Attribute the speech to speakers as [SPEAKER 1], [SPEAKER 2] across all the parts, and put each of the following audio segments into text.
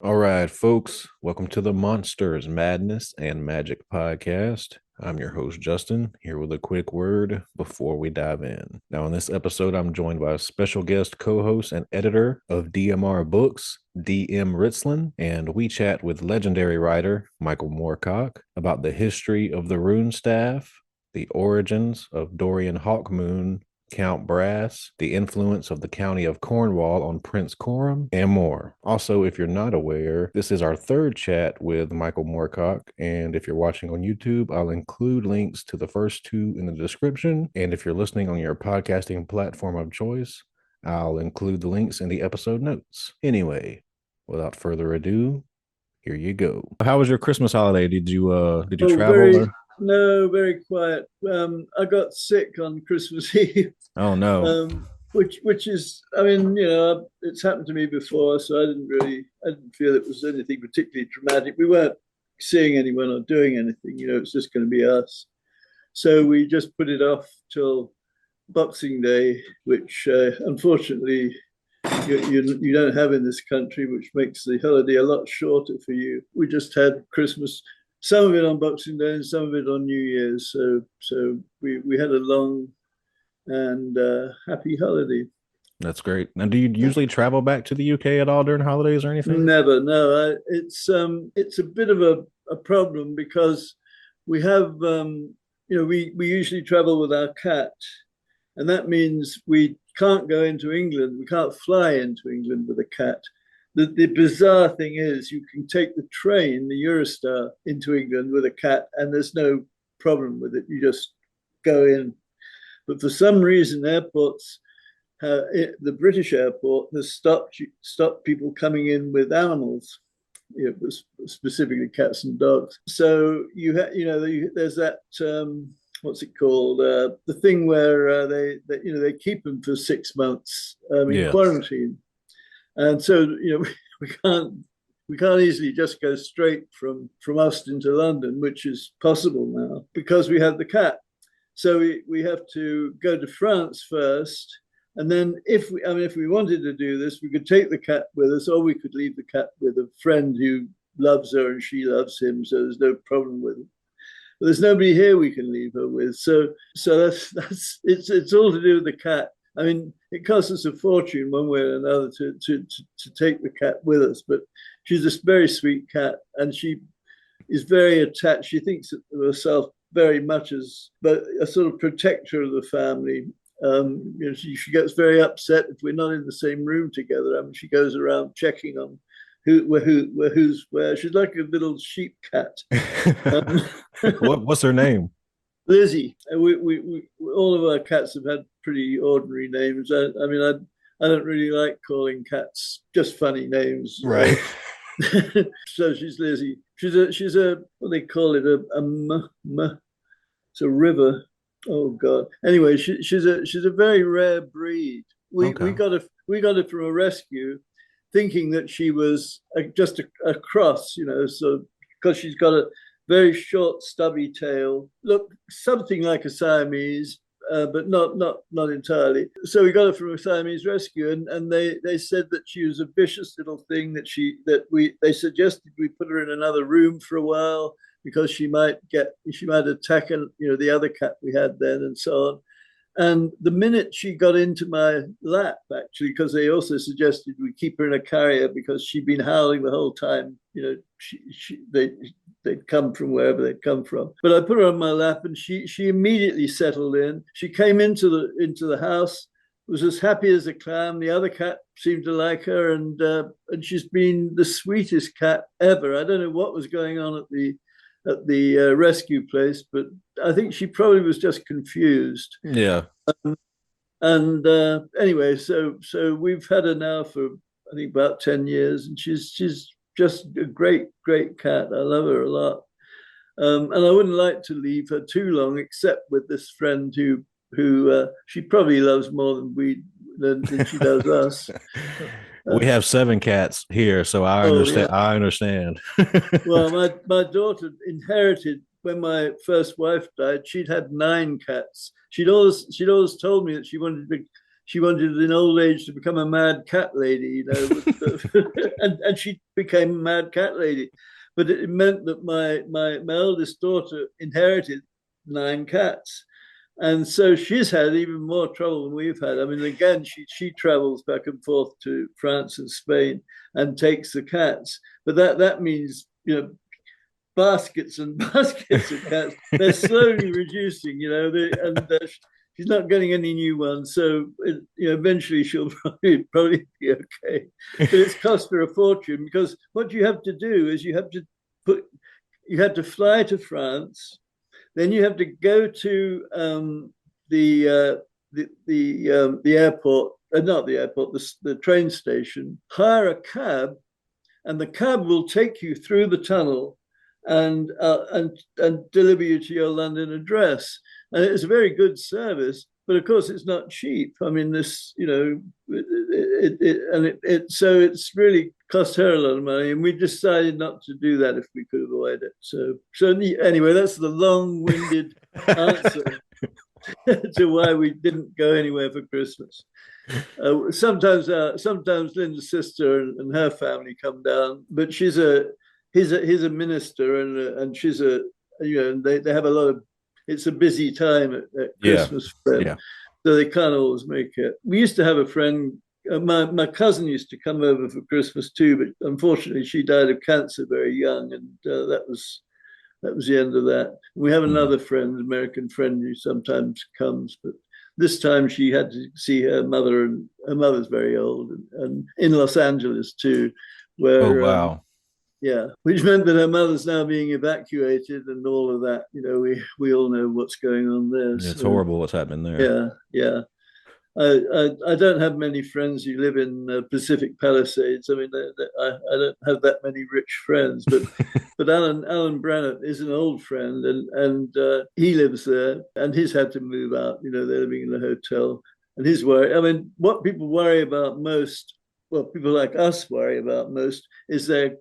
[SPEAKER 1] All right, folks, welcome to the Monsters, Madness, and Magic podcast. I'm your host, Justin, here with a quick word before we dive in. Now, in this episode, I'm joined by a special guest co host and editor of DMR Books, D.M. Ritzlin, and we chat with legendary writer Michael Moorcock about the history of the Runestaff, the origins of Dorian Hawkmoon, Count Brass, the influence of the county of Cornwall on Prince Corum, and more. Also, if you're not aware, this is our third chat with Michael Moorcock, and if you're watching on YouTube, I'll include links to the first two in the description, and if you're listening on your podcasting platform of choice, I'll include the links in the episode notes. Anyway, without further ado, here you go. How was your Christmas holiday? Did you
[SPEAKER 2] Oh,
[SPEAKER 1] travel or?
[SPEAKER 2] very quiet. I got sick on Christmas Eve,
[SPEAKER 1] Oh no.
[SPEAKER 2] which is, I mean, it's happened to me before, so I didn't feel it was anything particularly traumatic. We weren't seeing anyone or doing anything, it's just going to be us. So we just put it off till Boxing Day, which unfortunately you don't have in this country, which makes the holiday a lot shorter for you. We just had Christmas, some of it on Boxing Day and some of it on New Year's. So we had a long and happy holiday.
[SPEAKER 1] That's great. Now, do you usually travel back to the UK at all during holidays or anything?
[SPEAKER 2] Never, no. It's a bit of a problem because we have we usually travel with our cat, and that means we can't go into England. We can't fly into England with a cat. The bizarre thing is you can take the train, the Eurostar, into England with a cat, and there's no problem with it. You just go in. But for some reason, the British airport has stopped people coming in with animals. It was specifically cats and dogs. So there's that what's it called? The thing where they keep them for 6 months in
[SPEAKER 1] Yeah.
[SPEAKER 2] quarantine, and so we can't easily just go straight from Austin to London, which is possible now because we have the cat. So we have to go to France first, and then if we wanted to do this, we could take the cat with us, or we could leave the cat with a friend who loves her and she loves him, so there's no problem with it. But there's nobody here we can leave her with, so it's all to do with the cat. I mean, it costs us a fortune one way or another to take the cat with us, but she's a very sweet cat, and she is very attached. She thinks of herself very much as but a sort of protector of the family. She gets very upset if we're not in the same room together. I mean, she goes around checking on who's where. She's like a little sheep cat. Um,
[SPEAKER 1] What's her name?
[SPEAKER 2] Lizzie. We all of our cats have had pretty ordinary names. I mean, I don't really like calling cats just funny names.
[SPEAKER 1] Right.
[SPEAKER 2] So she's Lizzie. She's a what they call it it's a river. Oh God. Anyway, she's a very rare breed. We
[SPEAKER 1] Okay.
[SPEAKER 2] got her from a rescue, thinking that she was just a cross, so because she's got a very short, stubby tail, look something like a Siamese, but not entirely. So we got her from a Siamese rescue, and they said that she was a vicious little thing. They suggested we put her in another room for a while because she might attack the other cat we had then, and so on. And the minute she got into my lap, actually, because they also suggested we keep her in a carrier because she'd been howling the whole time. They'd come from wherever they'd come from. But I put her on my lap, and she immediately settled in. She came into the house, was as happy as a clam. The other cat seemed to like her, and she's been the sweetest cat ever. I don't know what was going on at the rescue place, but I think she probably was just confused.
[SPEAKER 1] Yeah.
[SPEAKER 2] And anyway, so we've had her now for I think about 10 years, and she's just a great cat. I love her a lot, and I wouldn't like to leave her too long, except with this friend who she probably loves more than she does us.
[SPEAKER 1] We have seven cats here, so I
[SPEAKER 2] Oh
[SPEAKER 1] understand.
[SPEAKER 2] yeah.
[SPEAKER 1] I understand.
[SPEAKER 2] Well, my daughter inherited when my first wife died. She'd had 9 cats. She'd always told me that she wanted in old age to become a mad cat lady, and she became a mad cat lady. But it meant that my eldest daughter inherited 9 cats. And so she's had even more trouble than we've had. I mean, again, she travels back and forth to France and Spain and takes the cats. But that means, baskets and baskets of cats. They're slowly reducing, she's not getting any new ones. So eventually she'll probably be okay. But it's cost her a fortune, because what you have to do is you have to fly to France. Then you have to go to the airport, not the airport, the train station, hire a cab, and the cab will take you through the tunnel and deliver you to your London address. And it's a very good service, but of course it's not cheap. I mean, so it's really cost her a lot of money, and we decided not to do that if we could avoid it. So anyway, that's the long-winded answer to why we didn't go anywhere for Christmas. Sometimes Linda's sister and her family come down, but he's a minister, and she's they have a lot of. It's a busy time at Christmas for them, so they can't always make it. We used to have a friend. My cousin used to come over for Christmas too, but unfortunately she died of cancer very young, and that was the end of that. We have another friend, American friend, who sometimes comes, but this time she had to see her mother, and her mother's very old, and in Los Angeles too, where
[SPEAKER 1] oh wow.
[SPEAKER 2] Which meant that her mother's now being evacuated and all of that. We all know what's going on there.
[SPEAKER 1] It's horrible what's happening there.
[SPEAKER 2] Yeah. I don't have many friends who live in Pacific Palisades. I mean, I don't have that many rich friends, but Alan Brannett is an old friend, and he lives there, and he's had to move out. They're living in a hotel, and he's worried. I mean, what people worry about most, people like us worry about most, is their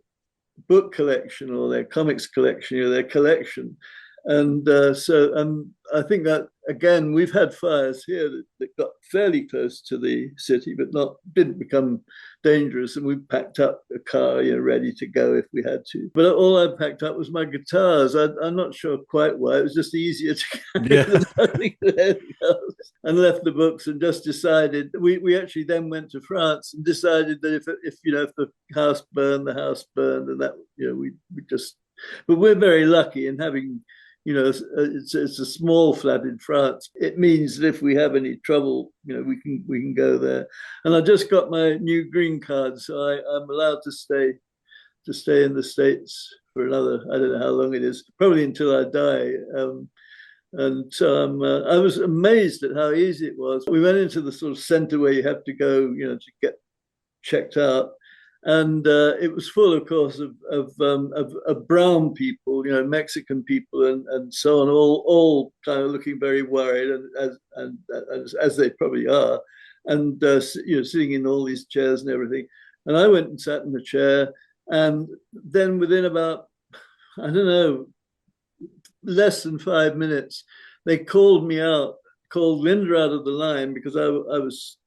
[SPEAKER 2] book collection or their comics collection or their collection. And I think that, again, we've had fires here that got fairly close to the city, but didn't become dangerous. And we packed up a car, ready to go if we had to. But all I packed up was my guitars. I'm not sure quite why. It was just easier to carry than anything else. And left the books, and just decided. We actually then went to France and decided that if the house burned, the house burned, and that we just. But we're very lucky in having. It's a small flat in France. It means that if we have any trouble, we can go there. And I just got my new green card, so I'm allowed to stay in the States for another, I don't know how long it is, probably until I die. And so I was amazed at how easy it was. We went into the sort of center where you have to go, to get checked out. And it was full, of course, of brown people, Mexican people, and so on, all kind of looking very worried, and as they probably are, and sitting in all these chairs and everything. And I went and sat in the chair, and then within about, I don't know, less than 5 minutes, they called Linda out of the line, because I was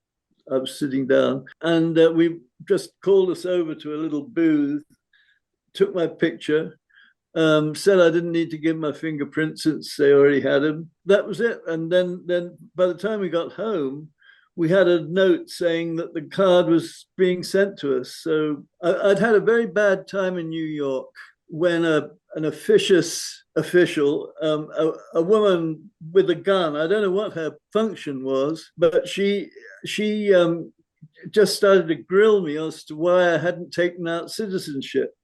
[SPEAKER 2] sitting down, and we just called us over to a little booth, took my picture, said I didn't need to give my fingerprints since they already had them. That was it. And then by the time we got home, we had a note saying that the card was being sent to us. So I'd had a very bad time in New York when an officious official, a woman with a gun, I don't know what her function was, but she just started to grill me as to why I hadn't taken out citizenship.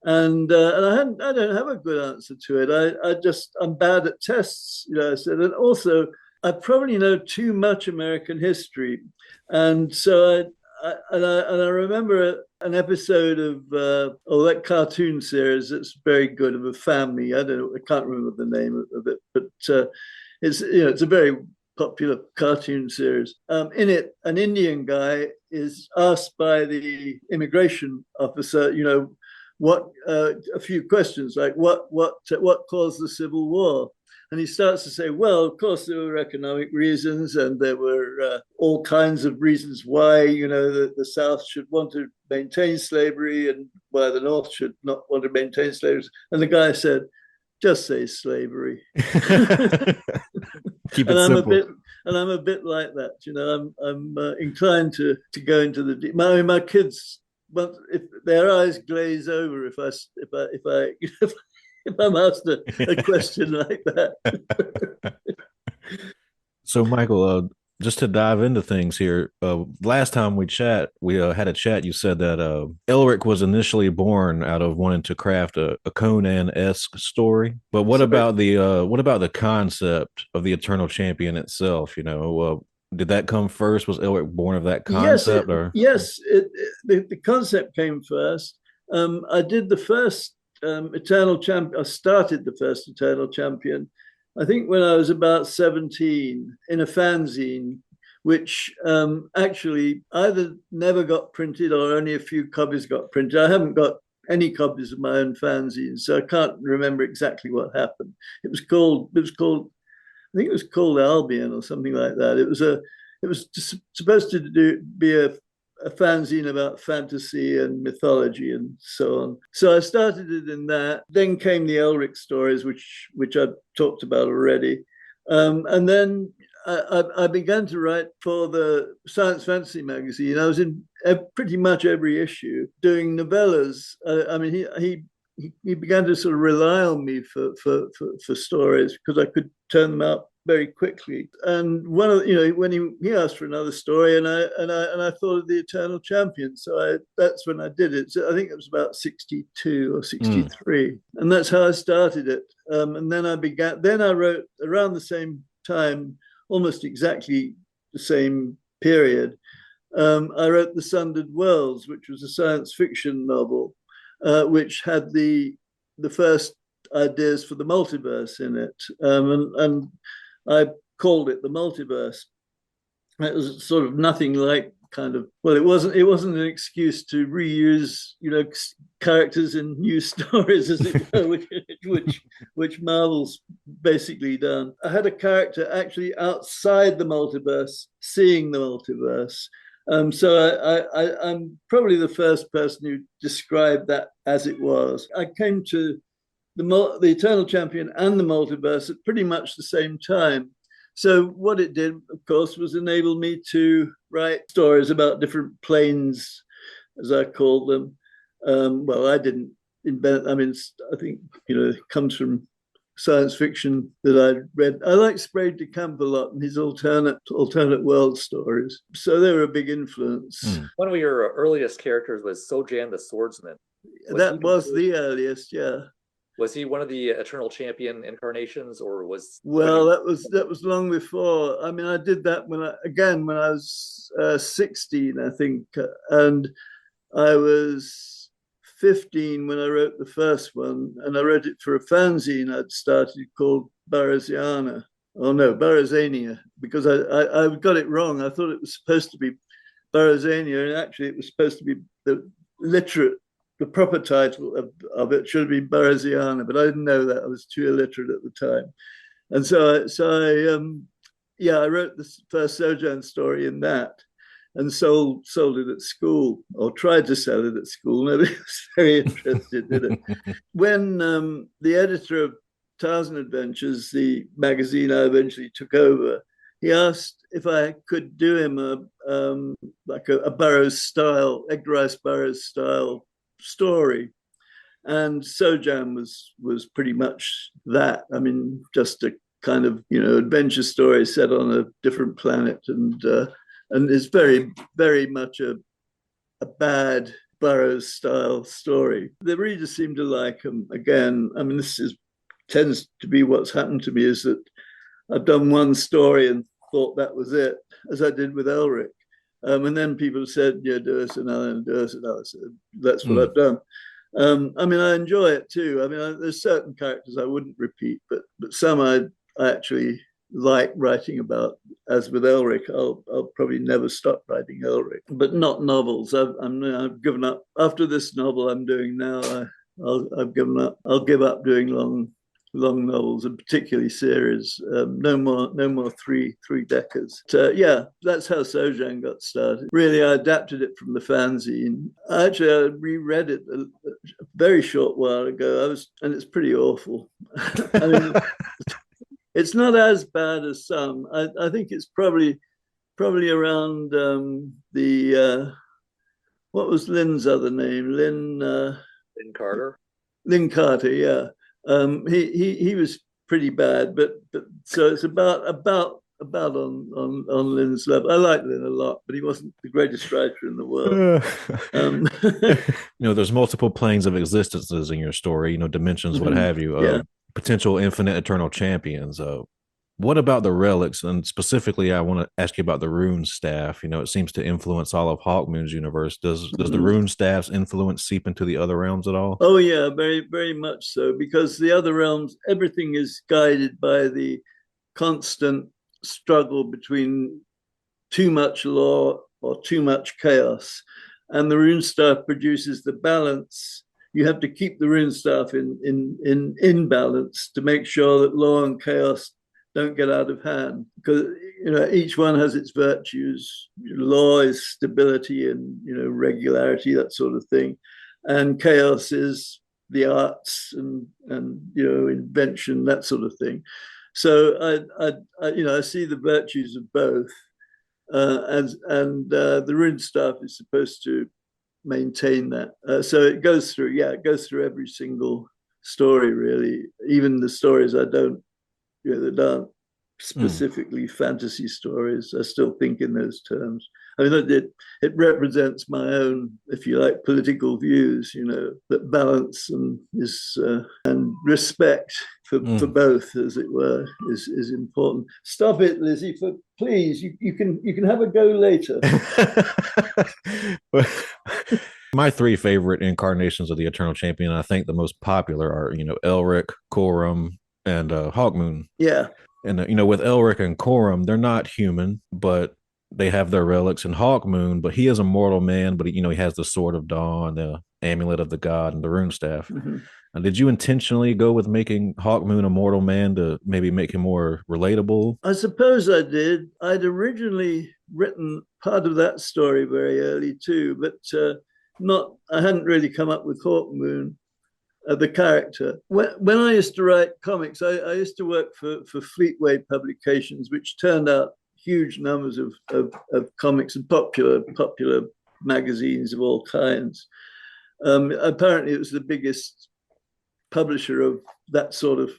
[SPEAKER 2] And I don't have a good answer to it. I'm bad at tests, I said. And also, I probably know too much American history. And so I remember an episode of that cartoon series that's very good, of a family. I can't remember the name of it, but it's a very popular cartoon series. In it, an Indian guy is asked by the immigration officer, a few questions like what caused the Civil War, And he starts to say, well, of course, there were economic reasons, and there were all kinds of reasons why, the South should want to maintain slavery and why the North should not want to maintain slavery. And the guy said, just say slavery.
[SPEAKER 1] Keep it simple.
[SPEAKER 2] I'm a bit like that. I'm inclined to go into the. My kids, but if their eyes glaze over if I'm asked a question like that.
[SPEAKER 1] So, Michael, just to dive into things here, last time we had a chat. You said that Elric was initially born out of wanting to craft a Conan-esque story. But what about the concept of the Eternal Champion itself? Did that come first? Was Elric born of that concept,
[SPEAKER 2] the concept came first. I did the first Eternal Champion. I started the first Eternal Champion, I think, when I was about 17 in a fanzine, which actually either never got printed or only a few copies got printed. I haven't got any copies of my own fanzine, so I can't remember exactly what happened. It was called, I think it was called Albion or something like that. It was supposed to be a fanzine about fantasy and mythology and so on. So I started it in that. Then came the Elric stories, which I've talked about already. And then I began to write for the Science Fantasy magazine. I was in pretty much every issue doing novellas. He began to sort of rely on me for stories because I could turn them out very quickly. And when he asked for another story, and I thought of the Eternal Champion, so that's when I did it. So I think it was about 62 or 63, and that's how I started it. And then I wrote around the same time, almost exactly the same period. I wrote The Sundered Worlds, which was a science fiction novel, which had the first ideas for the multiverse in it, and I called it the Multiverse. It was sort of nothing like it wasn't an excuse to reuse characters in new stories, as it were, which Marvel's basically done. I had a character actually outside the multiverse seeing the multiverse. So I'm probably the first person who described that as it was. I came to the Eternal Champion and the multiverse at pretty much the same time. So what it did, of course, was enable me to write stories about different planes, as I called them. Well, I didn't invent. I mean, I think it comes from science fiction that I read. I like Sprague de Camp a lot and his alternate world stories. So they were a big influence.
[SPEAKER 3] One of your earliest characters was Sojan the Swordsman.
[SPEAKER 2] That was the earliest, yeah.
[SPEAKER 3] Was he one of the Eternal Champion incarnations, or was?
[SPEAKER 2] Well, that was long before. I mean, I did that when I was 16, I think, and I was 15 when I wrote the first one, and I wrote it for a fanzine I'd started called Barasiana. Oh no, Barazania, because I got it wrong. I thought it was supposed to be Barazania, and actually it was supposed to be the proper title of it should have been Barasiana, but I didn't know that. I was too illiterate at the time. And so I wrote the first Sojan story in that and sold it at school, or tried to sell it at school. Nobody was very interested in it. When the editor of Thousand Adventures, the magazine I eventually took over, he asked if I could do him a Burroughs style, Edgar Rice Burroughs style story, and Sojan was pretty much that. I mean, just a kind of adventure story set on a different planet, and it's very, very much a bad Burroughs style story. The readers seem to like him. Again, I mean, tends to be what's happened to me, is that I've done one story and thought that was it, as I did with Elric. And then people said, yeah, do us another, and do us another. So that's what I've done. I mean, I enjoy it too. I mean, there's certain characters I wouldn't repeat, but some I actually like writing about. As with Elric, I'll probably never stop writing Elric, but not novels. I've given up. After this novel I'm doing now, I've given up. I'll give up doing long novels, and particularly series. No more three-deckers. Yeah, that's how Sojang got started. Really, I adapted it from the fanzine. Actually, I reread it a very short while ago. And it's pretty awful. I mean, it's not as bad as some. I think it's probably around what was Lynn's other name?
[SPEAKER 3] Lynn Carter.
[SPEAKER 2] Lynn Carter, yeah. He was pretty bad, but so it's about on Lynn's level. I like Lynn a lot, but he wasn't the greatest writer in the world.
[SPEAKER 1] There's multiple planes of existences in your story, dimensions, what have you,
[SPEAKER 2] yeah.
[SPEAKER 1] Potential infinite eternal champions. What about the relics? And specifically, I want to ask you about the Runestaff. It seems to influence all of Hawkmoon's universe. Does the Runestaff's influence seep into the other realms at all?
[SPEAKER 2] Oh, yeah, very, very much so. Because the other realms, everything is guided by the constant struggle between too much law or too much chaos. And the Runestaff produces the balance. You have to keep the Runestaff in balance to make sure that law and chaos don't get out of hand, because each one has its virtues. Law is stability and regularity, that sort of thing, and chaos is the arts and invention, that sort of thing. So I see the virtues of both, and the Runestaff is supposed to maintain that. So it goes through every single story, really, even the stories that aren't specifically fantasy stories. I still think in those terms. I mean, it represents my own, if you like, political views. That balance and respect for both, as it were, is important. Stop it, Lizzie. Please, you can have a go later.
[SPEAKER 1] My three favorite incarnations of the Eternal Champion, I think the most popular are, Elric, Corum, and Hawkmoon.
[SPEAKER 2] Yeah.
[SPEAKER 1] And, with Elric and Corum, they're not human, but they have their relics. And Hawkmoon, but he is a mortal man, but, he has the Sword of Dawn, the Amulet of the God, and the Runestaff. And did you intentionally go with making Hawkmoon a mortal man to maybe make him more relatable?
[SPEAKER 2] I suppose I did. I'd originally written part of that story very early too, but I hadn't really come up with Hawkmoon, the character. When I used to write comics, I used to work for Fleetway Publications, which turned out huge numbers of comics and popular magazines of all kinds. Apparently, it was the biggest publisher of that sort of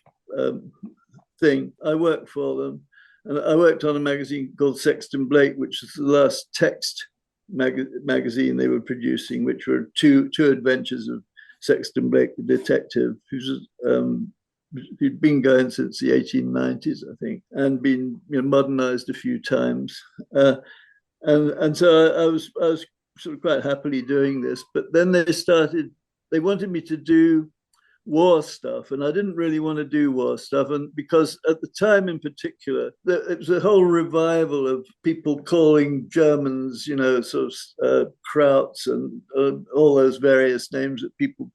[SPEAKER 2] thing. I worked for them, and I worked on a magazine called Sexton Blake, which was the last text magazine they were producing, which were two adventures of Sexton Blake, the detective, who'd been going since the 1890s, I think, and been modernized a few times. And so I was sort of quite happily doing this. But then they wanted me to do war stuff, and I didn't really want to do war stuff, and because at the time in particular it was a whole revival of people calling Germans sort of Krauts and all those various names that people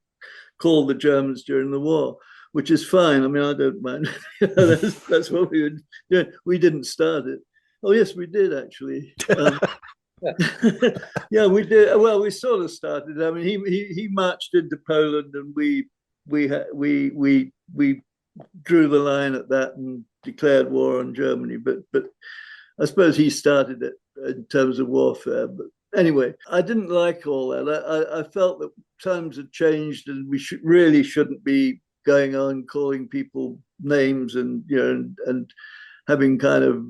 [SPEAKER 2] called the Germans during the war, which is fine. I mean, I don't mind. That's what we would do. We didn't start it. Oh yes, we did actually. Yeah, we did. Well, we sort of started. I mean, he marched into Poland, and we drew the line at that and declared war on Germany. But I suppose he started it in terms of warfare. But anyway, I didn't like all that. I felt that times had changed, and we shouldn't be going on calling people names and and having kind of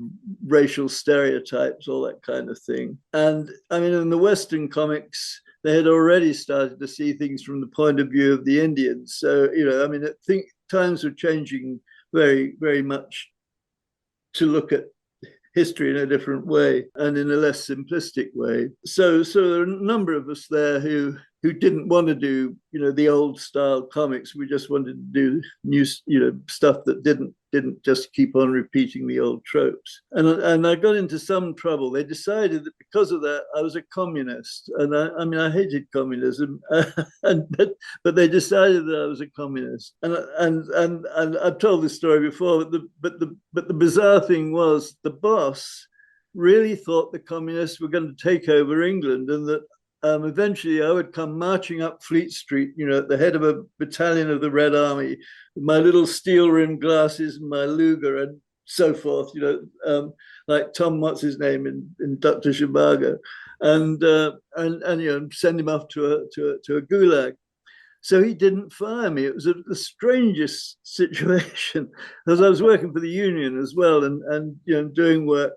[SPEAKER 2] racial stereotypes, all that kind of thing. And I mean, in the Western comics, they had already started to see things from the point of view of the Indians. So, I mean, I think times are changing very, very much to look at history in a different way and in a less simplistic way. So there are a number of us there who who didn't want to do, the old style comics. We just wanted to do new, stuff that didn't just keep on repeating the old tropes. And I got into some trouble. They decided that because of that, I was a communist. And I hated communism, but they decided that I was a communist. And I've told this story before, but the bizarre thing was the boss really thought the communists were going to take over England, and that eventually I would come marching up Fleet Street, at the head of a battalion of the Red Army, with my little steel-rimmed glasses and my Luger and so forth, like Tom, what's his name in Dr. Zhivago, and send him off to a gulag. So he didn't fire me. It was the strangest situation, because I was working for the union as well, and doing work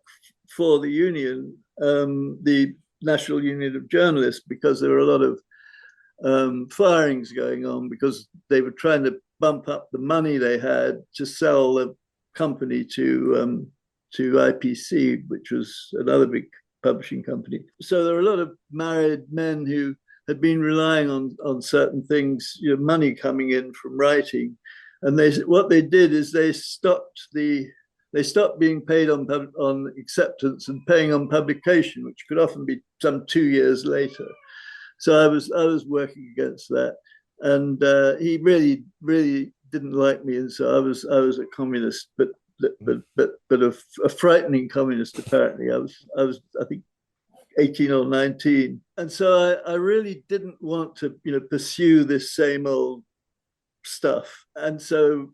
[SPEAKER 2] for the union, the National Union of Journalists, because there were a lot of firings going on, because they were trying to bump up the money they had to sell the company to IPC, which was another big publishing company. So there were a lot of married men who had been relying on certain things, money coming in from writing, and what they did is they stopped being paid on acceptance and paying on publication, which could often be some 2 years later. So I was working against that, and he really didn't like me, and so I was a communist, but a frightening communist apparently. I was I think 18 or 19, and so I really didn't want to pursue this same old stuff, and so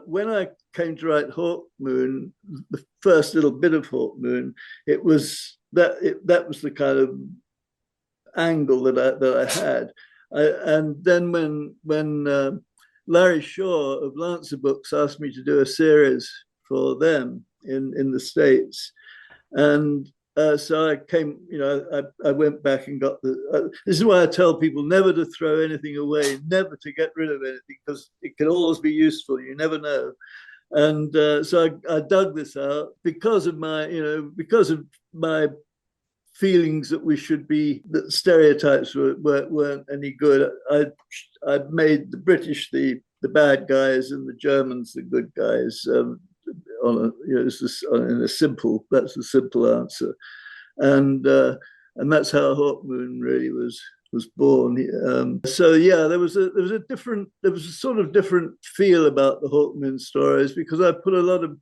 [SPEAKER 2] when I came to write Hawkmoon, the first little bit of Hawkmoon, it was that was the kind of angle that I had. And then when Larry Shaw of Lancer Books asked me to do a series for them in the States, and so I came, I went back and got this is why I tell people never to throw anything away, never to get rid of anything, because it can always be useful. You never know. And so I dug this out because of my feelings that stereotypes weren't any good. I made the British the bad guys and the Germans the good guys. That's the simple answer, and that's how Hawkmoon really was born. So yeah, there was a sort of different feel about the Hawkmoon stories, because I put a lot of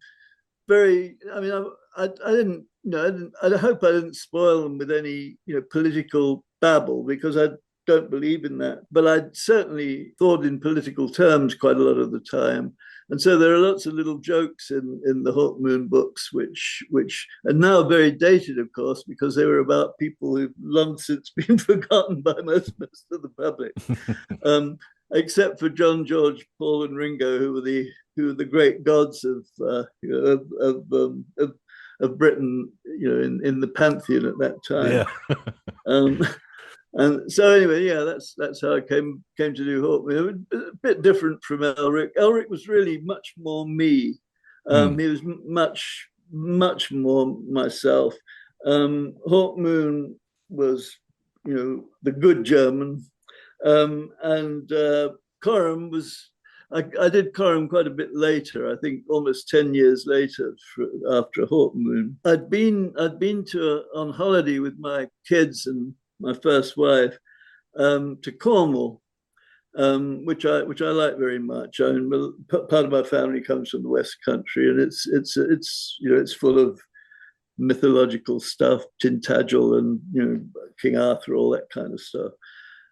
[SPEAKER 2] I hope I didn't spoil them with any political babble, because I don't believe in that, but I certainly thought in political terms quite a lot of the time. And so there are lots of little jokes in the Hawkmoon books, which are now very dated, of course, because they were about people who've long since been forgotten by most of the public, except for John, George, Paul, and Ringo, who were the great gods of Britain, in the pantheon at that time. Yeah. And so anyway, yeah, that's how I came to do Hawkmoon. A bit different from Elric. Elric was really much more me. He was much more myself. Hawkmoon was, the good German, and Corum was. I did Corum quite a bit later. I think almost 10 years later, after Hawkmoon. I'd been on holiday with my kids and my first wife, to Cornwall, which I like very much. I mean, part of my family comes from the West Country, and it's full of mythological stuff, Tintagel and King Arthur, all that kind of stuff.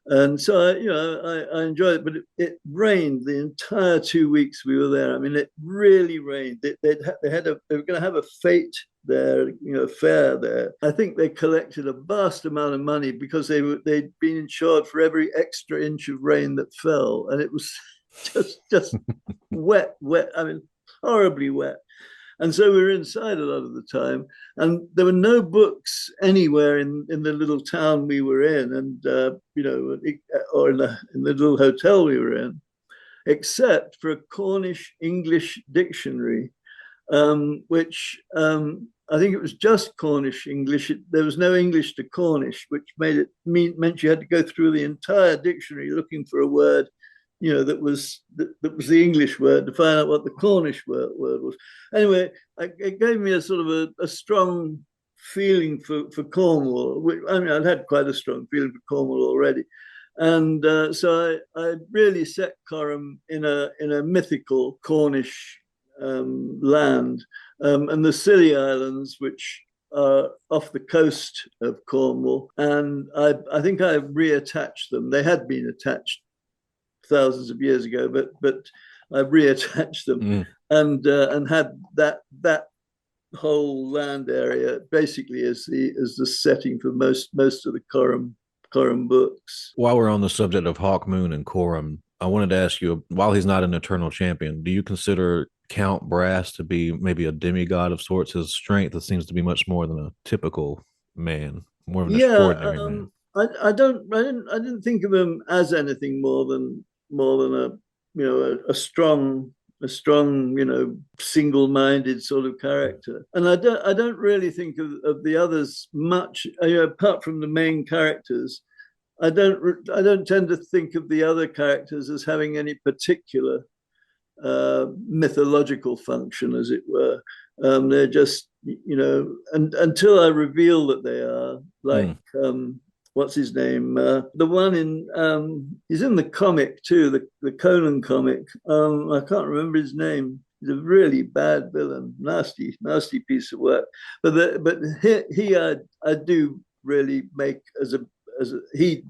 [SPEAKER 2] And so I enjoyed it, but it rained the entire 2 weeks we were there. I mean, it really rained. They were going to have a fete there, fair there. I think they collected a vast amount of money because they'd been insured for every extra inch of rain that fell, and it was just wet. I mean, horribly wet. And so we were inside a lot of the time, and there were no books anywhere in the little town we were in, and or in the little hotel we were in, except for a Cornish English dictionary, which I think it was just Cornish English. There was no English to Cornish, which meant you had to go through the entire dictionary looking for a word, that was the English word to find out what the Cornish word was. Anyway, it gave me a sort of a strong feeling for Cornwall. I'd had quite a strong feeling for Cornwall already. And so I really set Corum in a mythical Cornish land, and the Scilly Islands, which are off the coast of Cornwall. And I think I reattached them. They had been attached thousands of years ago, but I reattached them and had that whole land area basically as the setting for most of the Corum books.
[SPEAKER 1] While we're on the subject of Hawkmoon and Corum, I wanted to ask you, while he's not an eternal champion, do you consider Count Brass to be maybe a demigod of sorts? His strength seems to be much more than a typical man, more of an extraordinary man.
[SPEAKER 2] I didn't think of him as anything more than a strong, single-minded sort of character. And I don't really think of the others much, apart from the main characters. I don't tend to think of the other characters as having any particular mythological function, as it were. They're just, and until I reveal that they are, like what's his name? The one he's in the comic too, the Conan comic. I can't remember his name. He's a really bad villain, nasty piece of work. But he I do really make he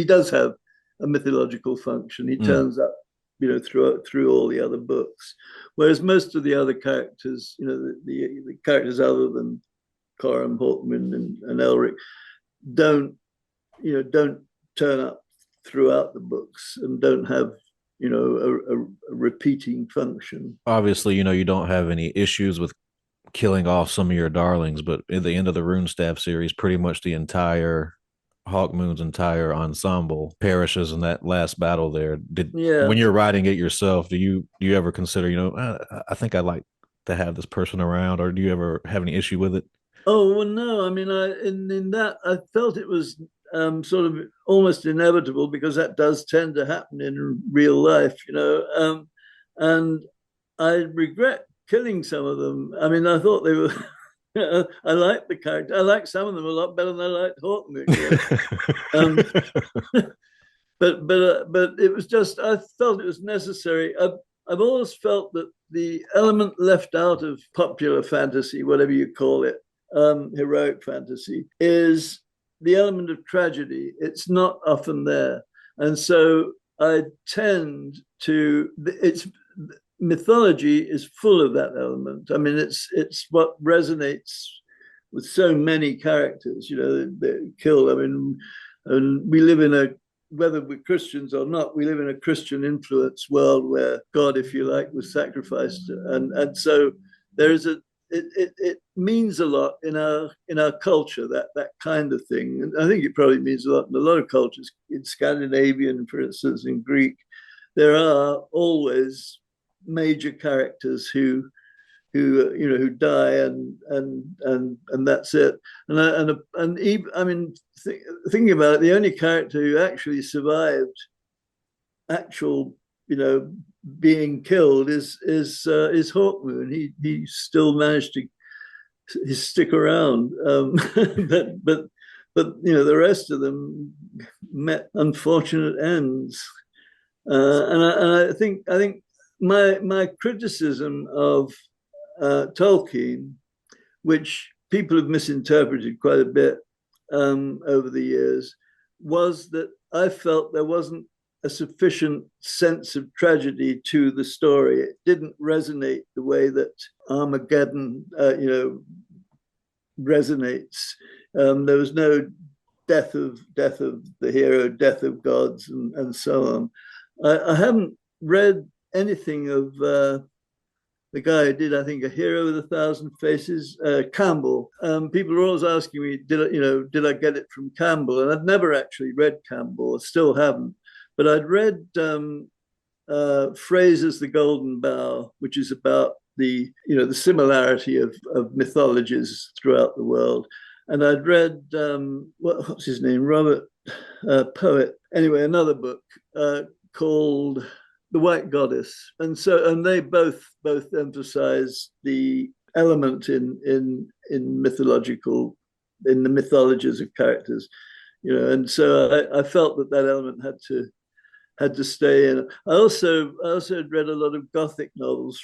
[SPEAKER 2] does have a mythological function. He turns up, through all the other books, whereas most of the other characters, the characters other than Corum, Hawkmoon, and Elric, don't turn up throughout the books and don't have a repeating function.
[SPEAKER 1] Obviously, you don't have any issues with killing off some of your darlings, but at the end of the Runestaff series, pretty much the entire Hawkmoon's entire ensemble perishes in that last battle there. When you're writing it yourself, do you ever consider, I think I'd like to have this person around, or do you ever have any issue with it?
[SPEAKER 2] Oh, well, no. I mean, in that, I felt it was sort of almost inevitable, because that does tend to happen in real life, and I regret killing some of them. I mean, I thought they were I liked the character. I liked some of them a lot better than I liked Hawkmoon. But it was just, I felt it was necessary. I've always felt that the element left out of popular fantasy, whatever you call it, heroic fantasy, is the element of tragedy. It's not often there. And so I tend to, mythology is full of that element. I mean, it's what resonates with so many characters, they're killed. I mean, and we live whether we're Christians or not, we live in a Christian influenced world where God, if you like, was sacrificed. And so there is it means a lot in our culture, that kind of thing. And I think it probably means a lot in a lot of cultures. In Scandinavian, for instance, in Greek, there are always major characters who die, and that's it. And even, I mean, thinking about it, the only character who actually survived actual being killed is Hawkmoon. He still managed to stick around, but the rest of them met unfortunate ends. And I think my criticism of Tolkien, which people have misinterpreted quite a bit over the years, was that I felt there wasn't a sufficient sense of tragedy to the story. It didn't resonate the way that Armageddon, resonates. There was no death of the hero, death of gods, and so on. I haven't read anything of the guy who did, I think, A Hero with a Thousand Faces, Campbell. People are always asking me, did I get it from Campbell? And I've never actually read Campbell. I still haven't. But I'd read Fraser's The Golden Bough, which is about the similarity of mythologies throughout the world. And I'd read what's his name, Robert Poet. Anyway, another book called The White Goddess, and they both emphasize the element in the mythologies of characters, and so I felt that element had to stay in. I also had read a lot of Gothic novels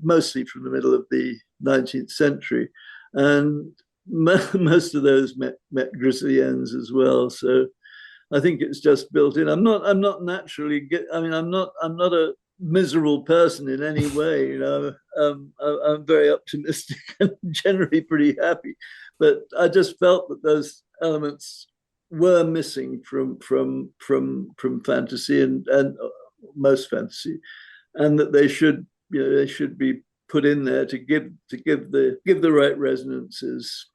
[SPEAKER 2] mostly from the middle of the 19th century, and most of those met grisly ends as well. So I think it's just built in. I'm not naturally. I'm not a miserable person in any way. I'm very optimistic and generally pretty happy. But I just felt that those elements were missing from fantasy and most fantasy, and that they should be put in there to give the right resonances.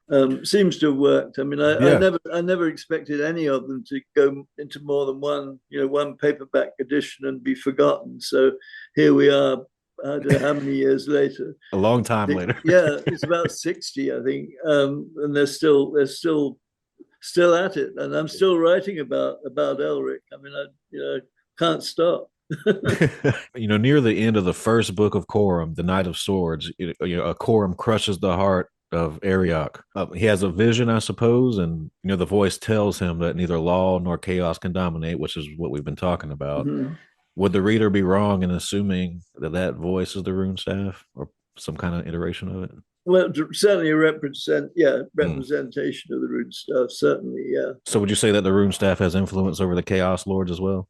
[SPEAKER 2] Seems to have worked. I mean, I never expected any of them to go into more than one paperback edition and be forgotten. So here we are. I don't know how many years later.
[SPEAKER 1] A long time later.
[SPEAKER 2] Yeah, it's about 60, I think, and they're still at it, and I'm still writing about Elric. I mean, I can't stop.
[SPEAKER 1] Near the end of the first book of Corum, the Knight of Swords, Corum crushes the heart of Arioch. He has a vision, I suppose, and the voice tells him that neither law nor chaos can dominate, which is what we've been talking about. Mm-hmm. Would the reader be wrong in assuming that voice is the Runestaff or some kind of iteration of it?
[SPEAKER 2] Well, certainly a representation of the Runestaff, certainly, yeah.
[SPEAKER 1] So would you say that the Runestaff has influence over the Chaos Lords as well?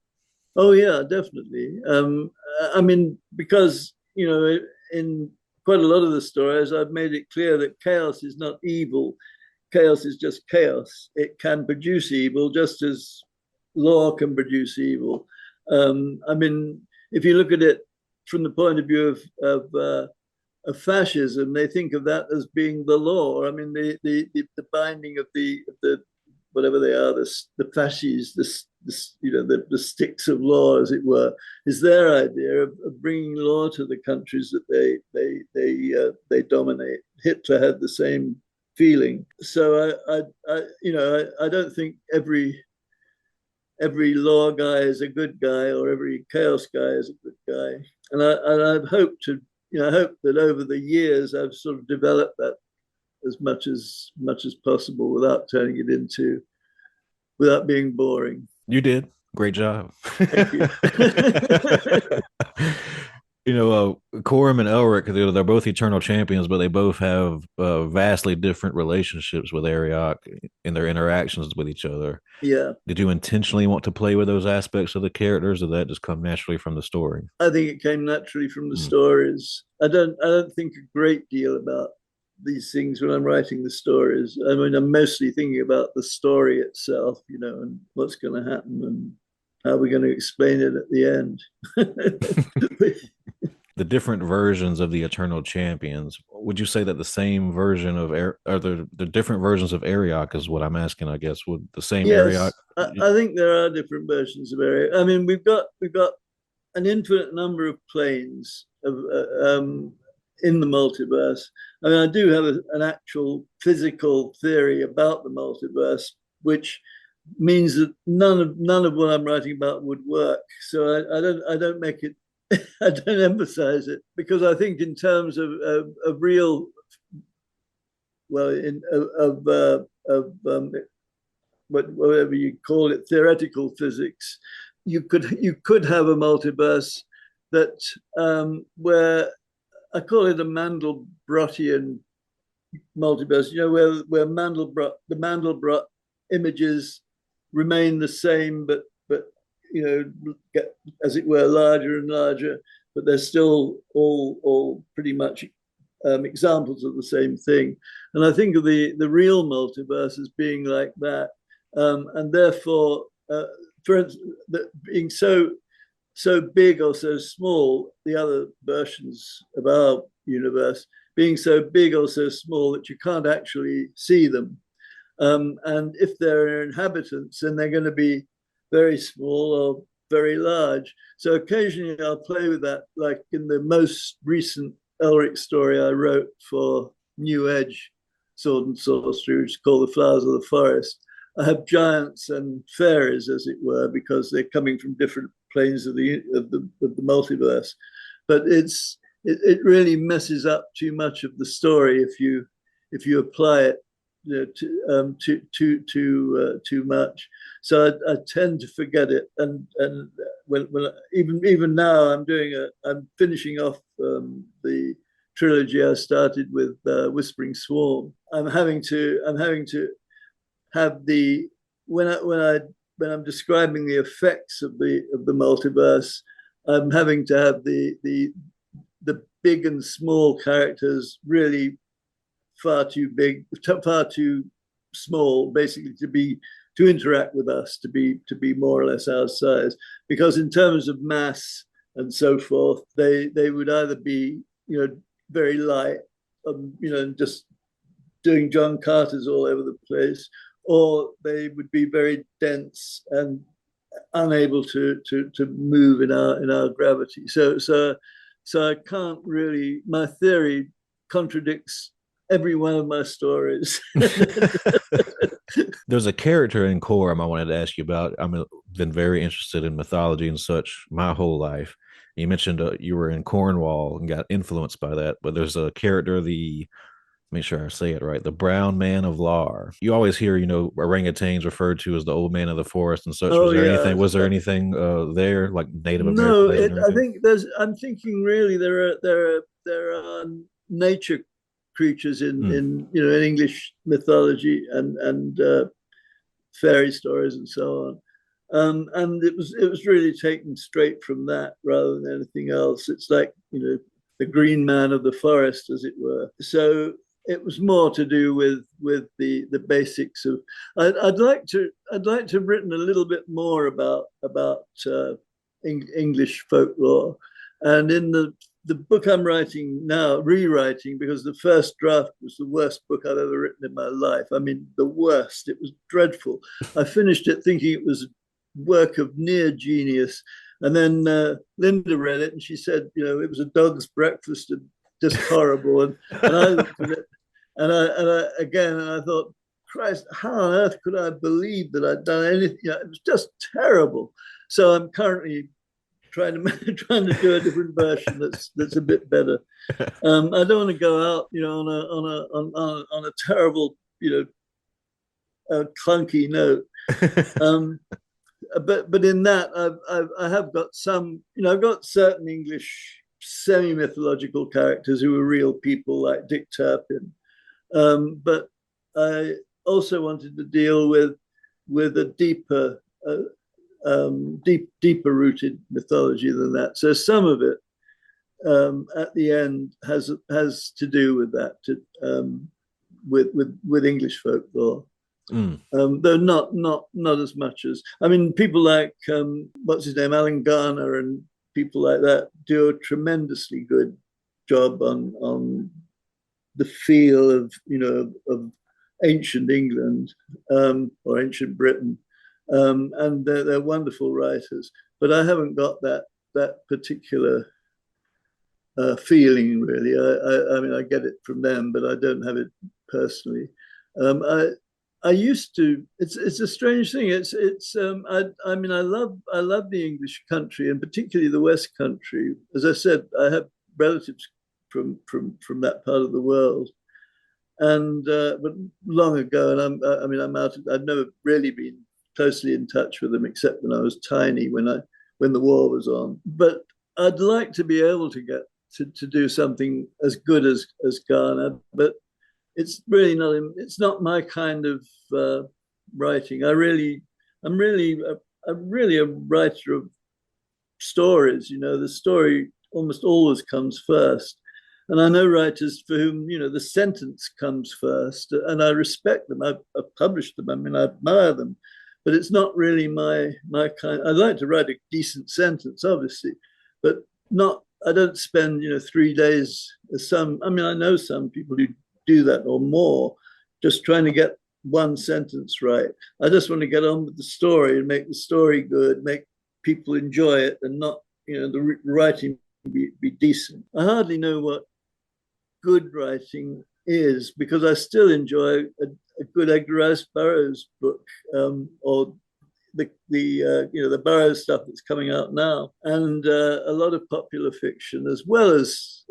[SPEAKER 2] Oh, yeah, definitely. I mean, because, in quite a lot of the stories, I've made it clear that chaos is not evil. Chaos is just chaos. It can produce evil just as law can produce evil. I mean, if you look at it from the point of view of fascism, they think of that as being the law. I mean, the binding of the whatever they are, the fasces, the sticks of law, as it were, is their idea of bringing law to the countries that they dominate. Hitler had the same feeling. So I don't think every law guy is a good guy or every chaos guy is a good guy. And I've hoped to, I hope that over the years I've sort of developed that as much as possible without without being boring.
[SPEAKER 1] You did. Great job.
[SPEAKER 2] Thank you.
[SPEAKER 1] Corum and Elric, they're both eternal champions, but they both have vastly different relationships with Arioch in their interactions with each other.
[SPEAKER 2] Yeah.
[SPEAKER 1] Did you intentionally want to play with those aspects of the characters, or did that just come naturally from the story?
[SPEAKER 2] I think it came naturally from the stories. I don't think a great deal about these things when I'm writing the stories. I mean, I'm mostly thinking about the story itself, and what's going to happen and how we're going to explain it at the end.
[SPEAKER 1] The different versions of the Eternal Champions, would you say that the same version of the different versions of Arioch is what I'm asking, I guess? Would the same Arioch?
[SPEAKER 2] I think there are different versions of Arioch. I mean, we've got an infinite number of planes of in the multiverse. I mean, I do have an actual physical theory about the multiverse, which means that none of what I'm writing about would work. So I don't make it. I don't emphasize it because I think in terms of real, well, whatever you call it, theoretical physics, you could have a multiverse that where I call it a Mandelbrottian multiverse. Where the Mandelbrot images remain the same, but get, as it were, larger and larger, but they're still all pretty much examples of the same thing. And I think of the real multiverse as being like that, and therefore, for instance, being so big or so small, the other versions of our universe being so big or so small that you can't actually see them. And if they're inhabitants, then they're going to be very small or very large. So occasionally I'll play with that, like in the most recent Elric story I wrote for New Edge Sword and Sorcery, which is called The Flowers of the Forest, I have giants and fairies, as it were, because they're coming from different planes of the multiverse. But it really messes up too much of the story if you apply it, too much. So I tend to forget it. And when even now I'm finishing off the trilogy I started with Whispering Swarm. I'm having to have when I'm describing the effects of the multiverse, I'm having to have the big and small characters really far too big, far too small, basically to interact with us, to be more or less our size. Because in terms of mass and so forth, they would either be very light, just doing John Carters all over the place, or they would be very dense and unable to move in our gravity. So I can't really. My theory contradicts every one of my stories.
[SPEAKER 1] There's a character in Corum I wanted to ask you about. I've been very interested in mythology and such my whole life. You mentioned you were in Cornwall and got influenced by that, but there's a character, make sure I say it right, the Brown Man of Lar. You always hear, orangutans referred to as the old man of the forest and such.
[SPEAKER 2] Oh,
[SPEAKER 1] Was there anything there, like Native American
[SPEAKER 2] No,
[SPEAKER 1] legend?
[SPEAKER 2] I think I'm thinking really there are nature creatures in English mythology and fairy stories and so on, and it was really taken straight from that rather than anything else. It's like the green man of the forest, as it were. So it was more to do with the basics of. I'd like to have written a little bit more about English folklore, and in the book I'm writing now, rewriting, because the first draft was the worst book I've ever written in my life. I mean, the worst. It was dreadful. I finished it thinking it was a work of near genius. And then Linda read it and she said, it was a dog's breakfast and just horrible. And I looked at it and I thought, Christ, how on earth could I believe that I'd done anything? It was just terrible. So I'm currently trying to do a different version that's a bit better. I don't want to go out, on a terrible, clunky note. But in that, I have got some, I've got certain English semi-mythological characters who are real people, like Dick Turpin. But I also wanted to deal with a deeper rooted mythology than that. So some of it at the end has to do with that, with English folklore. Though not as much as, people like what's his name, Alan Garner, and people like that do a tremendously good job on the feel of ancient England or ancient Britain. And they're wonderful writers, but I haven't got that particular feeling really. I get it from them, but I don't have it personally. I used to. It's a strange thing. I love the English country, and particularly the West Country. As I said, I have relatives from that part of the world, and but long ago, and I'm out. I've never really been closely in touch with them, except when I was tiny, when the war was on. But I'd like to be able to get to do something as good as Ghana, but it's really not. It's not my kind of writing. I'm really a writer of stories. The story almost always comes first. And I know writers for whom, the sentence comes first, and I respect them. I've published them. I admire them. But it's not really my kind. I'd like to write a decent sentence, obviously, but not. I don't spend 3 days. I know some people who do that or more, just trying to get one sentence right. I just want to get on with the story and make the story good, make people enjoy it, and not the writing be decent. I hardly know what good writing is, because I still enjoy a good Edgar Rice Burroughs book, or the Burroughs stuff that's coming out now, and a lot of popular fiction, as well as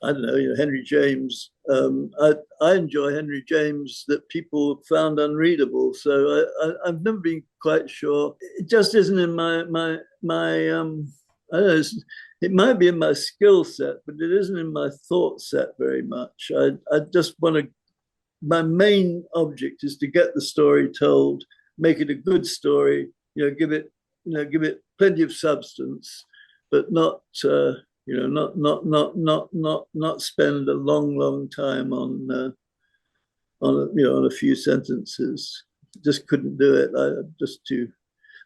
[SPEAKER 2] I don't know, Henry James. I enjoy Henry James that people found unreadable. So I've never been quite sure. It just isn't in my I don't know. It might be in my skill set, but it isn't in my thought set very much. I just want to. My main object is to get the story told, make it a good story. Give it plenty of substance, but not. Not spend a long time on a few sentences. Just couldn't do it.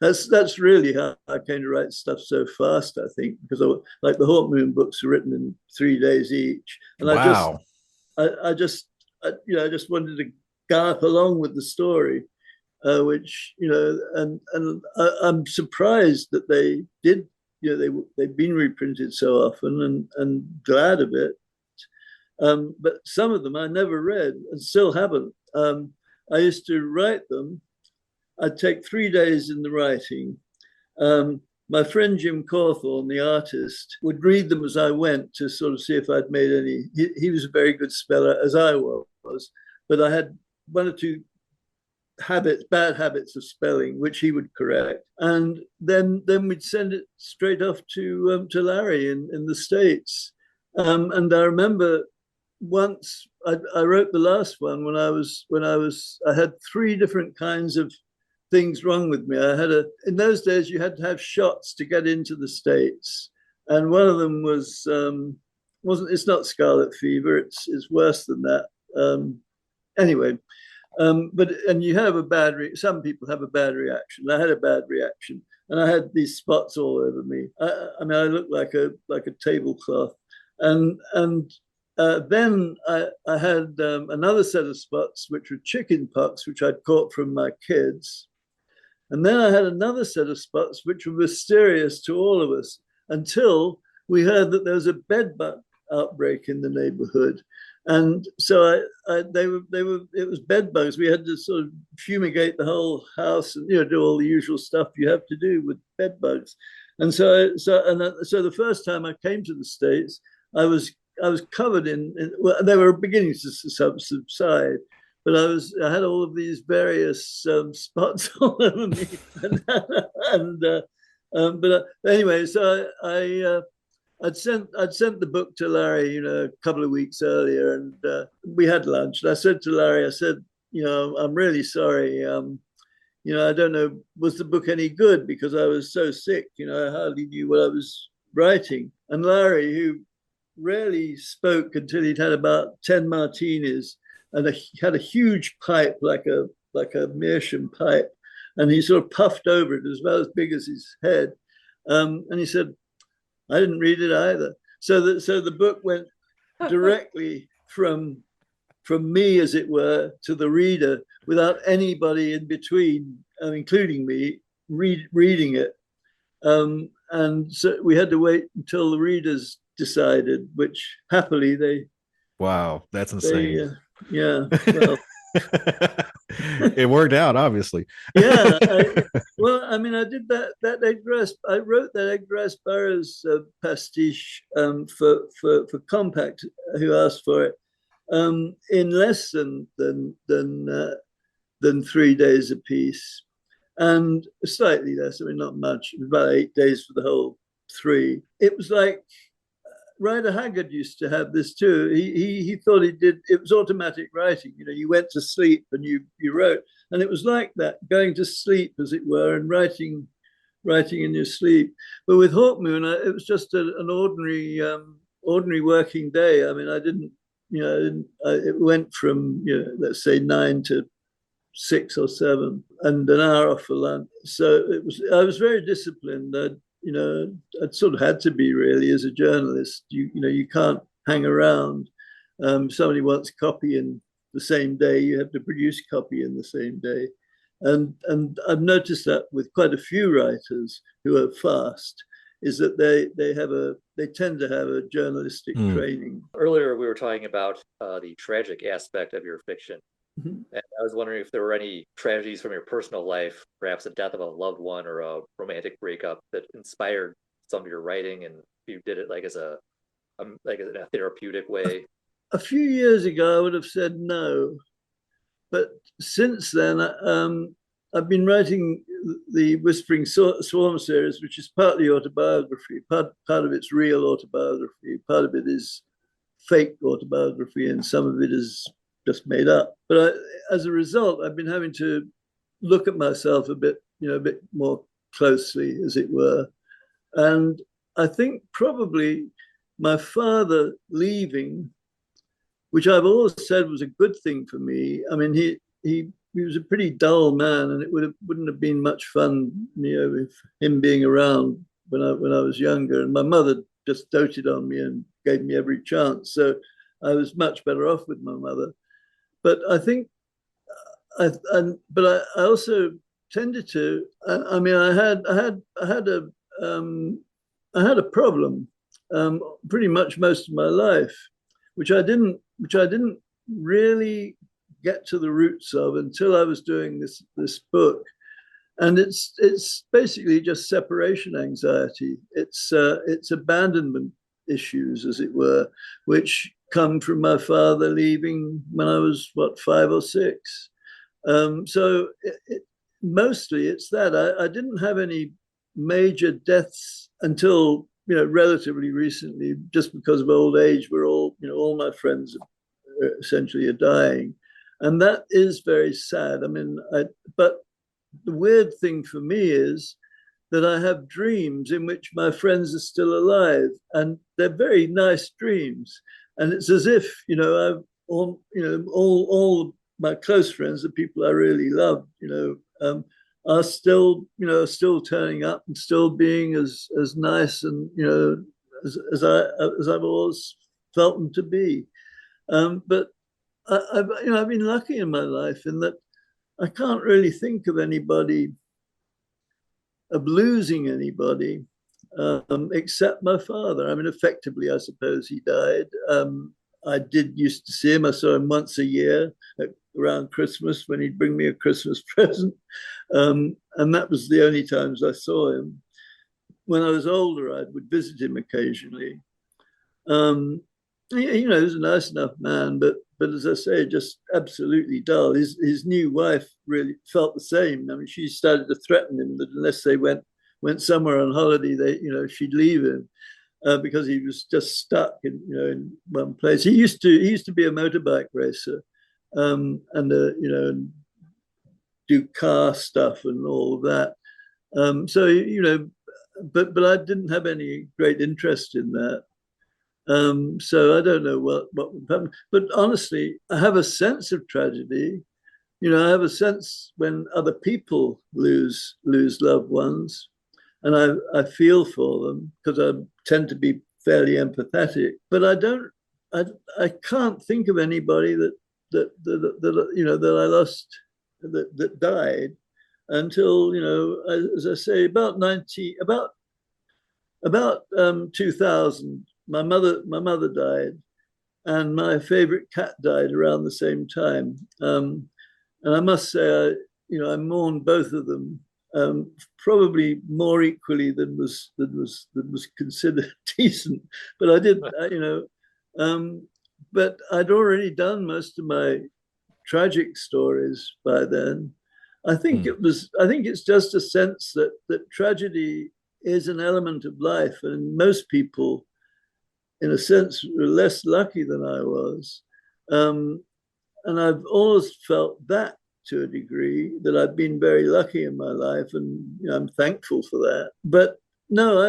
[SPEAKER 2] That's really how I came to write stuff so fast. I think because like the Hawkmoon books are written in 3 days each, and
[SPEAKER 1] wow.
[SPEAKER 2] I just wanted to gallop along with the story, which and I'm surprised that they did. They've been reprinted so often, and glad of it. But some of them I never read and still haven't. I used to write them. I'd take 3 days in the writing. My friend Jim Cawthorne, the artist, would read them as I went to sort of see if I'd made any. He was a very good speller, as I was, but I had 1 or 2 bad habits of spelling, which he would correct, and then we'd send it straight off to Larry in the States. And I remember once I wrote the last one when I had 3 different kinds of things wrong with me. In those days you had to have shots to get into the States, and one of them it's not scarlet fever. It's worse than that. Anyway. And you have some people have a bad reaction. I had a bad reaction, and I had these spots all over me. I mean, I looked like a tablecloth, and then I had another set of spots, which were chicken pox, which I'd caught from my kids, and then I had another set of spots, which were mysterious to all of us until we heard that there was a bedbug outbreak in the neighborhood. And so it was bed bugs. We had to sort of fumigate the whole house and do all the usual stuff you have to do with bed bugs. And so the first time I came to the States, I was covered well, they were beginning to subside, but I had all of these various spots all over me. But anyway, so I'd sent the book to Larry, a couple of weeks earlier, and we had lunch. And I said to Larry, I'm really sorry. I don't know, was the book any good? Because I was so sick, I hardly knew what I was writing. And Larry, who rarely spoke until he'd had about 10 martinis, and he had a huge pipe, like a meerschaum pipe, and he sort of puffed over it. It was about as big as his head. And he said, I didn't read it either. So the book went directly from me, as it were, to the reader, without anybody in between, including me, reading it. And so we had to wait until the readers decided, which happily they.
[SPEAKER 1] Wow, that's insane.
[SPEAKER 2] Yeah. Well.
[SPEAKER 1] It worked out, obviously.
[SPEAKER 2] Yeah. I did that. I wrote that Edgar Rice Burroughs pastiche for Compact, who asked for it, in less than 3 days apiece, and slightly less. I mean, not much. It was about 8 days for the whole 3. It was like. Rider Haggard used to have this too. He thought he did. It was automatic writing. You went to sleep and you wrote, and it was like that, going to sleep, as it were, and writing in your sleep. But with Hawkmoon, it was just an ordinary working day. I mean, I didn't. It went from let's say 9 to 6 or 7, and an hour off for lunch. So I was very disciplined. I'd sort of had to be, really, as a journalist. You can't hang around. Somebody wants copy in the same day, you have to produce copy in the same day. And I've noticed that with quite a few writers who are fast. is that they tend to have a journalistic training.
[SPEAKER 3] Earlier, we were talking about the tragic aspect of your fiction.
[SPEAKER 2] Mm-hmm.
[SPEAKER 3] And I was wondering if there were any tragedies from your personal life, perhaps the death of a loved one or a romantic breakup, that inspired some of your writing, and you did it like as a like in a therapeutic way.
[SPEAKER 2] A few years ago, I would have said no, but since then, I've been writing the Whispering Swarm series, which is partly autobiography, part of it's real autobiography, part of it is fake autobiography, and some of it is just made up. But as a result, I've been having to look at myself a bit more closely, as it were. And I think probably my father leaving, which I've always said was a good thing for me. I mean, he was a pretty dull man, and it wouldn't have been much fun, with him being around when I was younger. And my mother just doted on me and gave me every chance, so I was much better off with my mother. But I think, I also tended to. I mean, I had a problem pretty much most of my life, which I didn't really get to the roots of until I was doing this book. And it's basically just separation anxiety. It's abandonment issues, as it were, which come from my father leaving when I was 5 or 6. So mostly it's that. I didn't have any major deaths until relatively recently, just because of old age. We're all my friends essentially are dying, and that is very sad. I mean, but the weird thing for me is that I have dreams in which my friends are still alive, and they're very nice dreams. And it's as if I've all my close friends, the people I really love, are still turning up and still being as nice and as I've always felt them to be. But I've been lucky in my life in that I can't really think of losing anybody except my father. I mean, effectively, I suppose he died. I did used to see him. I saw him once a year around Christmas when he'd bring me a Christmas present. And that was the only times I saw him. When I was older, I would visit him occasionally. He was a nice enough man, but as I say, just absolutely dull. His new wife really felt the same. I mean, she started to threaten him that unless they went somewhere on holiday, she'd leave him. Because he was just stuck in one place. He used to be a motorbike racer, and do car stuff and all of that. So but I didn't have any great interest in that. So I don't know what would happen. But honestly, I have a sense of tragedy. I have a sense when other people lose loved ones. And I feel for them because I tend to be fairly empathetic. But I can't think of anybody that I lost that died until as I say, about 2000. My mother died, and my favorite cat died around the same time. And I must say, I mourned both of them. Probably more equally than was considered decent, but I did, but I'd already done most of my tragic stories by then. I think it's just a sense that tragedy is an element of life, and most people, in a sense, were less lucky than I was, and I've always felt that, to a degree, that I've been very lucky in my life, and I'm thankful for that. But no,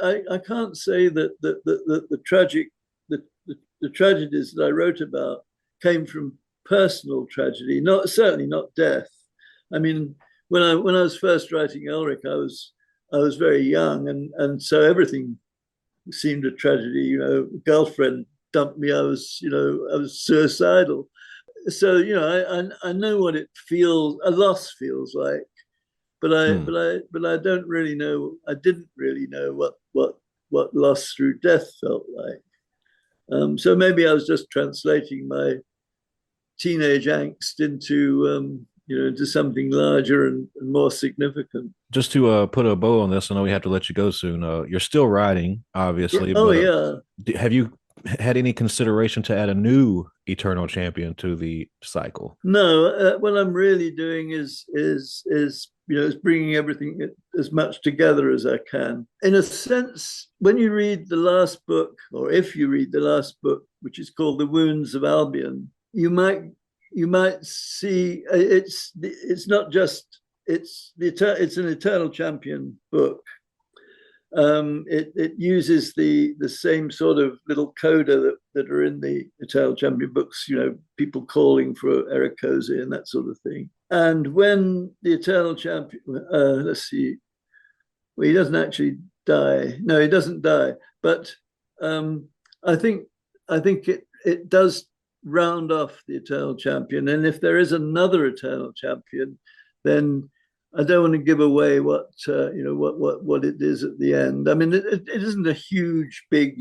[SPEAKER 2] I can't say that the tragedies that I wrote about came from personal tragedy. Certainly not death. I mean, when I was first writing Elric, I was very young, and so everything seemed a tragedy. Girlfriend dumped me. I was suicidal. So I know what a loss feels like, I don't really know. I didn't really know what loss through death felt like. So maybe I was just translating my teenage angst into into something larger and more significant.
[SPEAKER 1] Just to put a bow on this, I know we have to let you go soon. You're still writing, obviously,
[SPEAKER 2] Oh
[SPEAKER 1] but
[SPEAKER 2] yeah.
[SPEAKER 1] have you had any consideration to add a new Eternal Champion to the cycle?
[SPEAKER 2] No, what I'm really doing is bringing everything as much together as I can. In a sense, when you read the last book, or if you read the last book, which is called The Wounds of Albion, you might see it's not just it's an Eternal Champion book. It uses the same sort of little coda that are in the Eternal Champion books, people calling for Erikosi and that sort of thing. And when the Eternal Champion, let's see, well, he doesn't actually die. No, he doesn't die. But I think it does round off the Eternal Champion. And if there is another Eternal Champion, then I don't want to give away what it is at the end. I mean, it isn't a huge, big,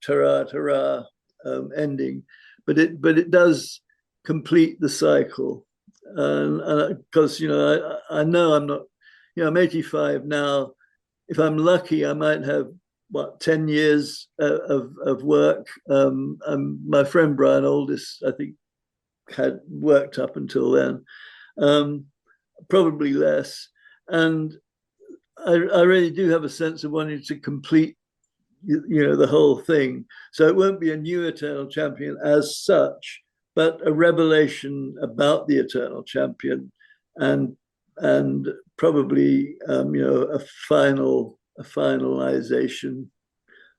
[SPEAKER 2] ta-ra ending, but it does complete the cycle. And because I know I'm not, I'm 85 now. If I'm lucky, I might have 10 years of work. My friend Brian Aldiss, I think, had worked up until then. Probably less. And I really do have a sense of wanting to complete, the whole thing. So it won't be a new Eternal Champion as such, but a revelation about the Eternal Champion, and probably a finalization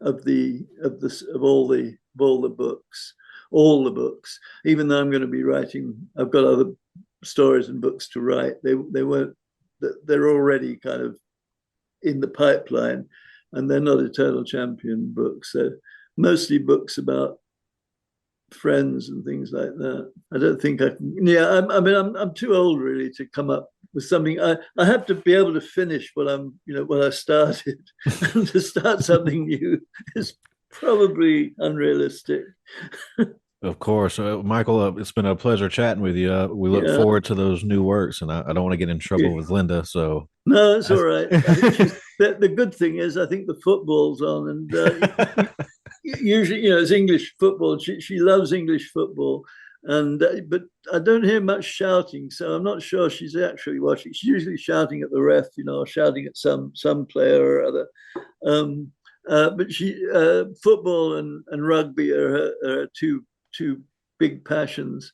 [SPEAKER 2] of all the books. Even though I'm going to be writing, I've got other stories and books to write. They're already kind of in the pipeline, and they're not Eternal Champion books. They're mostly books about friends and things like that. I don't think I can. Yeah, I'm too old really to come up with something. I have to be able to finish what I started, and to start something new is probably unrealistic.
[SPEAKER 1] Of course, Michael. It's been a pleasure chatting with you. We look forward to those new works, and I don't want to get in trouble with Linda. So
[SPEAKER 2] no, it's all right. I think the good thing is I think the football's on, and usually it's English football. She loves English football, and but I don't hear much shouting, so I'm not sure she's actually watching. She's usually shouting at the ref, or shouting at some player or other. But football and rugby are her two big passions,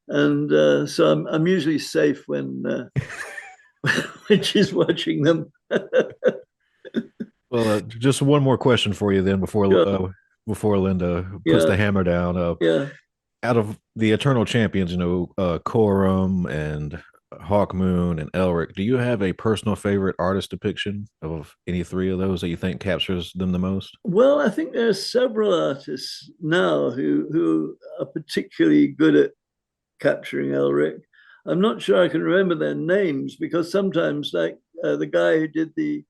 [SPEAKER 2] and so I'm usually safe when when she's watching them.
[SPEAKER 1] Well, just one more question for you then before Linda puts the hammer down. Out of the Eternal Champions, Corum and Hawkmoon and Elric, do you have a personal favorite artist depiction of any three of those that you think captures them the most?
[SPEAKER 2] Well, I think there are several artists now who are particularly good at capturing Elric. I'm not sure I can remember their names, because sometimes, like the guy who did the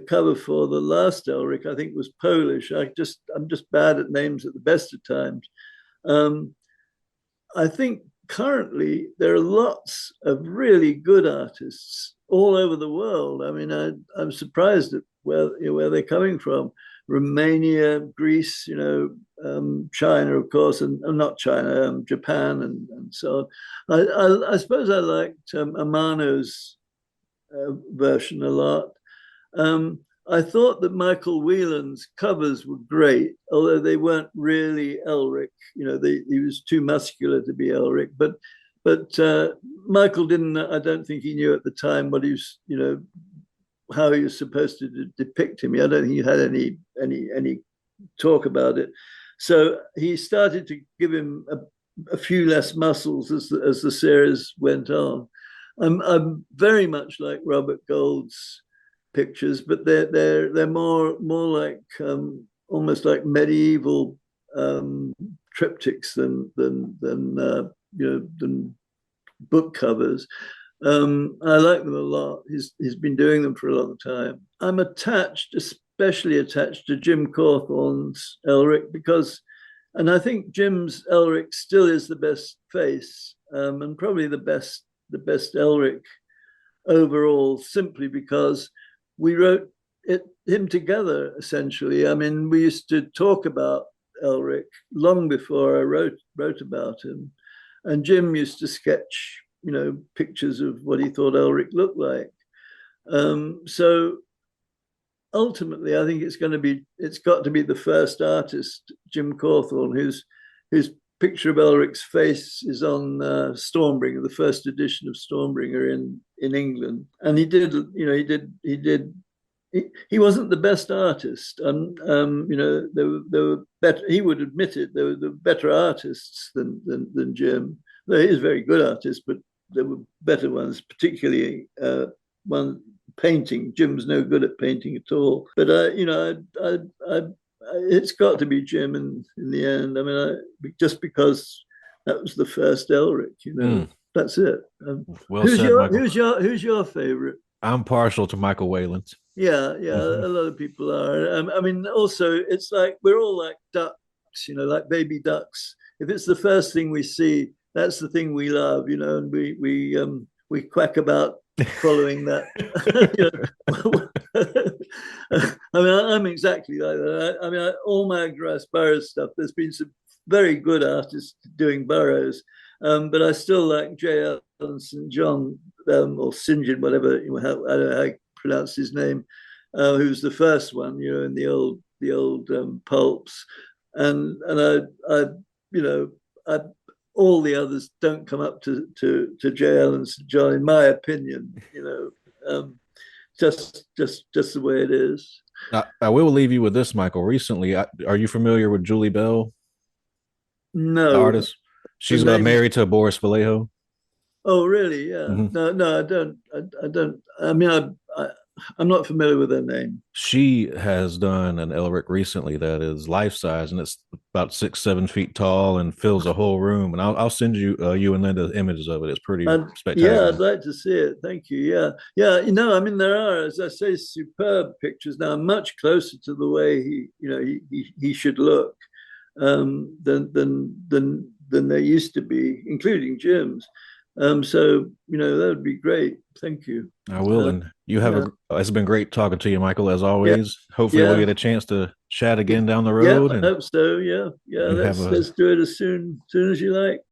[SPEAKER 2] cover for the last Elric, I think was Polish. I'm just bad at names at the best of times. I think currently there are lots of really good artists all over the world. I mean, I'm surprised at where they're coming from. Romania, Greece, China, of course, and not China, Japan, and so on. I suppose I liked Amano's version a lot. I thought that Michael Whelan's covers were great, although they weren't really Elric. He was too muscular to be Elric. But Michael didn't. I don't think he knew at the time what he was. How he was supposed to depict him. I don't think he had any talk about it. So he started to give him a few less muscles as the series went on. I'm very much like Robert Gould's pictures, but they're more like almost like medieval triptychs than book covers. I like them a lot. He's been doing them for a long time. I'm especially attached to Jim Cawthorne's Elric and I think Jim's Elric still is the best face, and probably the best Elric overall, simply because we wrote him together essentially. I mean, we used to talk about Elric long before I wrote about him, and Jim used to sketch, pictures of what he thought Elric looked like. So ultimately, I think it's got to be the first artist, Jim Cawthorne, whose picture of Elric's face is on Stormbringer, the first edition of Stormbringer in England. And he wasn't the best artist. There were better. He would admit it. There were better artists than Jim. Though he is a very good artist, but there were better ones, particularly one painting. Jim's no good at painting at all. But it's got to be Jim in the end. I mean, just because that was the first Elric, That's it.
[SPEAKER 1] Well said,
[SPEAKER 2] who's your favorite?
[SPEAKER 1] I'm partial to Michael Wayland.
[SPEAKER 2] Yeah, a lot of people are. I mean, also, it's like we're all like ducks, like baby ducks. If it's the first thing we see, that's the thing we love, and we quack about following that. I mean, I'm exactly like that. I mean, all my Grass Burroughs stuff, there's been some very good artists doing Burroughs, but I still like J. Allen St. John, or St. John, whatever, I don't know how you pronounce his name, who's the first one, in the old pulps, and I all the others don't come up to J. Allen St. John, in my opinion. Just the way it is.
[SPEAKER 1] I will leave you with this, Michael. Recently, are you familiar with Julie Bell?
[SPEAKER 2] No.
[SPEAKER 1] The artist. She's married to Boris Vallejo.
[SPEAKER 2] Oh, really? Yeah. Mm-hmm. No, I don't. I mean, I'm not familiar with her name.
[SPEAKER 1] She has done an Elric recently that is life size, and it's about 6-7 feet tall and fills a whole room. And I'll send you and Linda images of it. It's pretty spectacular.
[SPEAKER 2] Yeah, I'd like to see it. Thank you. Yeah. I mean, there are, as I say, superb pictures now, much closer to the way he should look than there used to be, including Jim's. So that would be great. Thank you.
[SPEAKER 1] I will, and you have it's been great talking to you, Michael, as always. Yeah. Hopefully we'll get a chance to chat again down the road.
[SPEAKER 2] Yeah, I hope so. Yeah. Let's do it as soon as you like.